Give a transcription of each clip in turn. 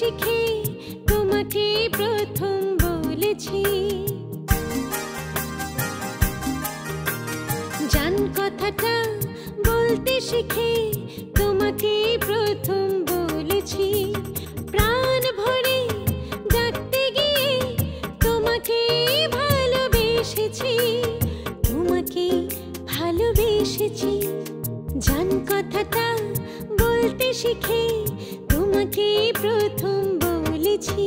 শিখে তোমাকে প্রথম বলেছি, জান কথাটা বলতে শিখে তোমাকে প্রথম বলেছি, প্রাণ ভরে ডাকতে গিয়ে তোমাকে ভালোবেসেছি, তোমাকে ভালোবেসেছি। জান কথাটা বলতে শিখে তোমাকে প্রথম বলেছি।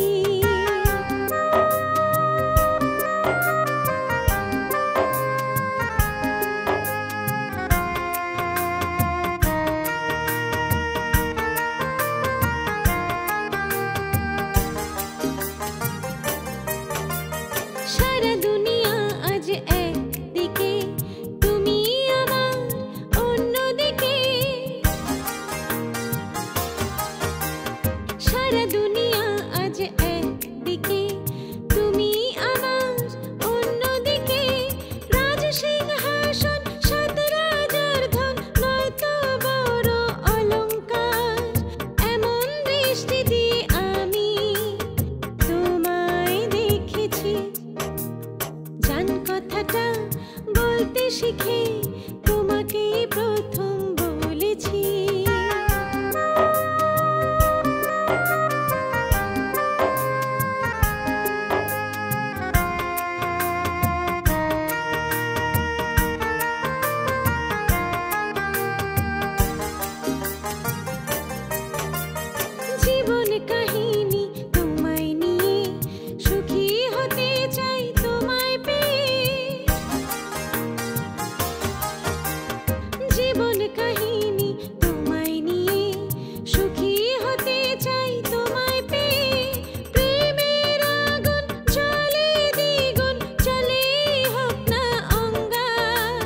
সারা দুনিয়া আজ একদিকে, তুমি আমার অন্যদিকে। সারা দুনিয়া আজ একদিকে, তুমি আমার অন্যদিকে। রাজসিংহাসন সাত রাজার ধন, নয়তো বড় অলংকার। এমন দৃষ্টি দিয়ে আমি তোমায় দেখেছি, জান কথাটা বলতে শিখে তোমাকে প্রথম বলেছি। জীবন কাহিনী তোমায় নিয়ে, সুখী হতে চাই তোমায় পেয়ে। জীবন কাহিনী তোমায় নিয়ে, সুখী হতে চাই তোমায় পেয়ে। প্রেমের আগুন জ্বলে দ্বিগুণ, চলে হোক না অঙ্গার।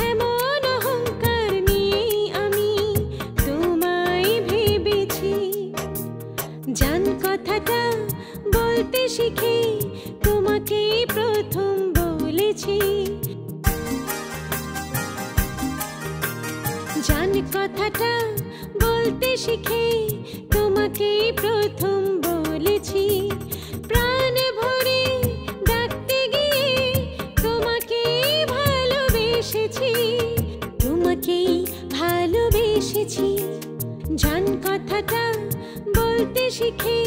এমন অহংকার নিয়ে আমি তোমায় ভেবেছি, জান কথাটা বলতে শিখে তোমাকে প্রথম বলেছি। জান কথাটা বলতে শিখে তোমাকে প্রথম বলেছি, প্রাণ ভরে ডাকতে গিয়ে তোমাকে ভালোবেসেছি, তোমাকেই ভালোবেসেছি। জান কথাটা বলতে শিখে